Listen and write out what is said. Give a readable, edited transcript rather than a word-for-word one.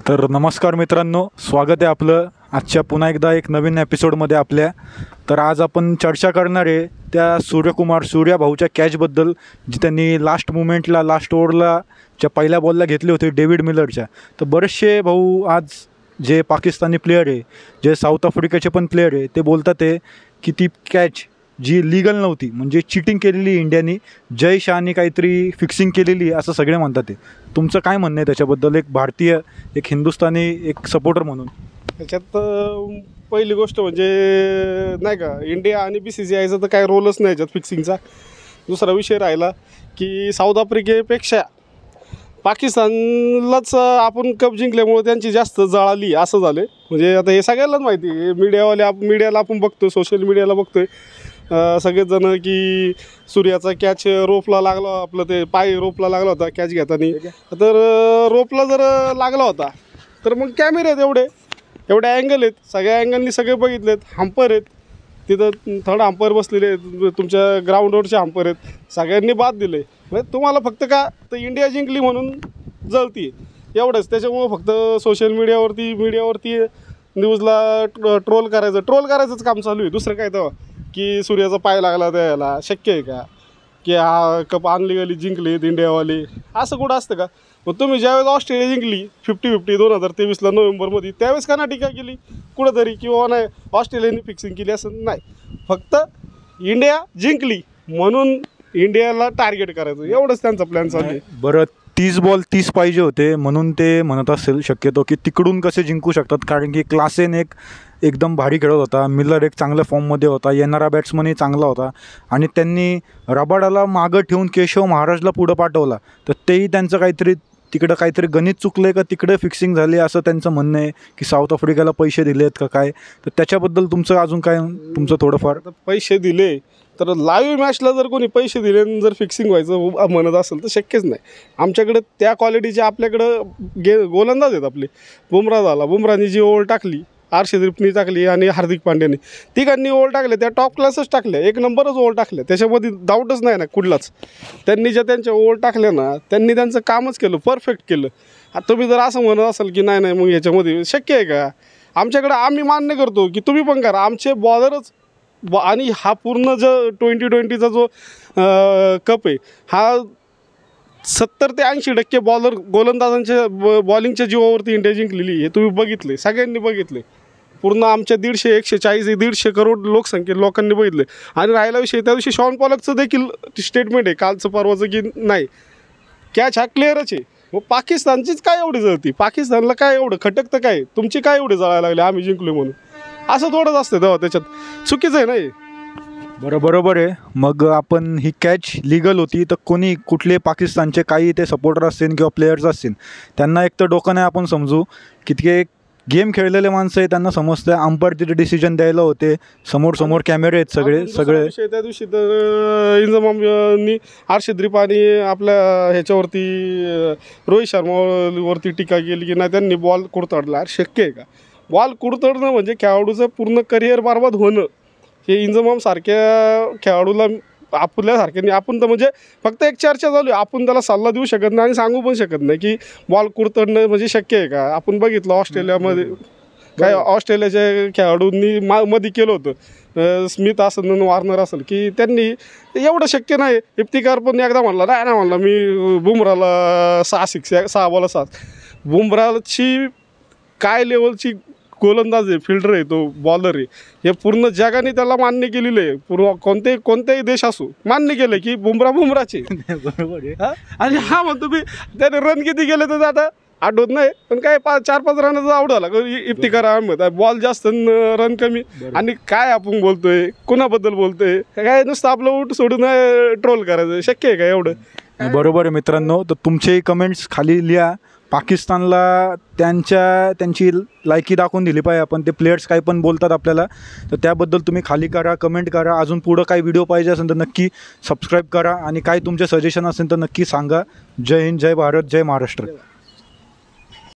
तर नमस्कार मित्रांनो, स्वागत आहे आपलं आजच्या पुन्हा एकदा एक नवीन एपिसोडमध्ये आपल्या. तर आज आपण चर्चा करणार आहे त्या सूर्या भाऊच्या कॅचबद्दल, जी त्यांनी लास्ट मुमेंटला लास्ट ओव्हरला ज्या पहिल्या बॉलला घेतले होते डेव्हिड मिलरच्या. तर बरेचसे भाऊ आज जे पाकिस्तानी प्लेयर आहे, जे साऊथ आफ्रिकेचे पण प्लेयर आहे, ते बोलतात आहे की ती कॅच जी लीगल नव्हती, म्हणजे चिटिंग केलेली इंडियानी, जय शहानी काहीतरी फिक्सिंग केलेली असं सगळे म्हणतात. ते तुमचं काय म्हणणं आहे त्याच्याबद्दल, एक भारतीय, एक हिंदुस्थानी, एक सपोर्टर म्हणून? त्याच्यात पहिली गोष्ट म्हणजे नाही का, इंडिया आणि BCCIचा तर काय रोलच नाही याच्यात फिक्सिंगचा. दुसरा विषय राहिला की साऊथ आफ्रिकेपेक्षा पाकिस्तानलाच आपण कप जिंकल्यामुळे त्यांची जास्त जळाली असं झालं. म्हणजे आता हे सगळ्यांनाच माहिती आहे, मीडियाला आपण बघतो, सोशल मीडियाला बघतोय सगळेच जण की सूर्याचा कॅच रोपला लागला, आपलं ते पाय रोपला लागला होता कॅच घेताना. तर रोपला जर लागला होता तर मग कॅमेरे आहेत, एवढे अँगल आहेत, सगळ्या अँगलनी सगळे बघितलेत, हंपर आहेत तिथं, थर्ड हंपर बसलेले आहेत, तुमच्या ग्राउंडवरचे हंपर आहेत, सगळ्यांनी बाद दिले. म्हणजे तुम्हाला फक्त का तर इंडिया जिंकली म्हणून जळती एवढंच. त्याच्यामुळं फक्त सोशल मीडियावरती न्यूजला ट्रोल करायचंच काम चालू आहे. दुसरं काय तेव्हा की सूर्याचा पाय लागला त्याला शक्य आहे का, की हा कप अनलिगली जिंकले इंडियावाले, असं कुठं असतं का? मग तुम्ही ज्यावेळेस ऑस्ट्रेलिया जिंकली 50-50 2023 नोव्हेंबरमध्ये, त्यावेळेस का ना टीका केली कुठंतरी की बाबा नाही ऑस्ट्रेलियाने फिक्सिंग केली, असं नाही. फक्त इंडिया जिंकली म्हणून इंडियाला टार्गेट करायचं, एवढंच त्यांचा प्लॅन चालू आहे. बरं, 30 बॉल 30 पाहिजे होते म्हणून ते म्हणत असेल शक्यतो की तिकडून कसे जिंकू शकतात, कारण की क्लासेन एकदम भारी खेळत होता, मिलर एक चांगल्या फॉर्ममध्ये होता, येणारा बॅट्समनही चांगला होता, आणि त्यांनी रबाडाला मागं ठेवून केशव महाराजला पुढं पाठवला. तर तेही त्यांचं तिकडं काहीतरी गणित चुकलं आहे का, तिकडे फिक्सिंग झाली असं त्यांचं म्हणणं आहे की साऊथ आफ्रिकेला पैसे दिले आहेत का काय. तर त्याच्याबद्दल तुमचं अजून काय, तुमचं थोडंफार? पैसे दिले तर लाईव्ह मॅचला जर कोणी पैसे दिले जर फिक्सिंग व्हायचं म्हणत असेल तर शक्यच नाही. आमच्याकडे त्या क्वालिटीचे आपल्याकडं गोलंदाज आहेत आपले. बुमरा झाला, बुमराने जी ओव्हर टाकली, अर्शदीपनी टाकली आणि हार्दिक पांड्याने, तिघांनी ओव्हर टाकले, त्या टॉप क्लासच टाकल्या, एक नंबरच ओव्हर टाकल्या, त्याच्यामध्ये डाऊटच नाही ना कुठलाच. त्यांनी ज्या त्यांच्या ओव्हर टाकल्या ना, त्यांनी त्यांचं कामच केलं, परफेक्ट केलं. आता तुम्ही जर असं म्हणत असाल की नाही मग याच्यामध्ये शक्य आहे का, आमच्याकडं आम्ही मान्य करतो की तुम्ही पण करा, आमचे बॉलरच आणि हा पूर्ण जो 2020चा जो कप आहे, हा 70 ते 80% गोलंदाजांच्या बॉलिंगच्या जीवावरती इंडिया जिंकलेली, हे तुम्ही बघितले, सगळ्यांनी बघितले. पूर्ण आमच्या 140 करोड लोकांनी बघितले. आणि राहिला विषय त्या दिवशी शॉन पॉलकचं देखील स्टेटमेंट आहे कालचं परवाचं की नाही कॅच हा क्लिअरच आहे. मग पाकिस्तानचीच काय एवढी जळती, पाकिस्तानला काय एवढं खटकतं काय, तुमची काय एवढी जळायला लागली आम्ही जिंकलो म्हणून, असं थोडंच असतं तेव्हा. त्याच्यात चुकीचं आहे नाही. बरोबर आहे. मग आपण ही कॅच लिगल होती तर कोणी कुठले पाकिस्तानचे काही ते सपोर्टर असतील किंवा प्लेयर्स असतील, त्यांना एक तर डोकं नाही आपण समजू, किती गेम खेळलेले माणसं आहे त्यांना समजतं अंपायर तिथे डिसिजन द्यायला होते, समोर कॅमेरे आहेत सगळे. त्या दिवशी तर इंजमामनी अर्शदीप आणि आपल्या ह्याच्यावरती रोहित शर्मावरती टीका केली की नाही त्यांनी बॉल कुरतडला. शक्य आहे का? बॉल कुरतडणं म्हणजे खेळाडूचं पूर्ण करिअर बरबाद होणं. हे इंजमाम सारख्या खेळाडूला आपल्यासारख्याने आपण तर म्हणजे फक्त एक चर्चा चालू आहे, आपण त्याला सल्ला देऊ शकत नाही आणि सांगू पण शकत नाही की बॉल कुरतडणं म्हणजे शक्य आहे का. आपण बघितलं ऑस्ट्रेलियामध्ये काय ऑस्ट्रेलियाच्या खेळाडूंनी मध्ये केलं होतं, स्मिथ असेल वॉर्नर असेल, की त्यांनी एवढं शक्य नाही. इफ्तिकार पण एकदा म्हणला नाही म्हणला मी बुमराला 6 बॉल 7. बुमराची काय लेवलची गोलंदाज आहे, फिल्डर आहे, तो बॉलर आहे, हे पूर्ण जगाने त्याला मान्य केलेलं आहे. पूर्ण कोणत्याही देश असो मान्य केलं की बुमराचे. बरोबर आहे. आणि हा म्हणतो मी त्याने रन किती केले तर आता आठवत नाही, पण काय 4-5 रनाचा आउट झाला इफ्तिकार अहमद. बॉल जास्त रन कमी, आणि काय आपण बोलतोय, कुणाबद्दल बोलतोय काय, नुसतं आपलं उठ सोडून ट्रोल करायचं, शक्य आहे का एवढं? बरोबर आहे मित्रांनो. तर तुमचे कमेंट्स खाली लिहा. पाकिस्तानला त्यांची लायकी दाखवून दिली पाहिजे आपण, ते प्लेयर्स काही पण बोलतात आपल्याला, तर त्याबद्दल तुम्ही खाली करा, कमेंट करा. अजून पुढं काही व्हिडिओ पाहिजे असेल तर नक्की सबस्क्राईब करा, आणि काही तुमचे सजेशन असेल तर नक्की सांगा. जय हिंद, जय भारत, जय महाराष्ट्र.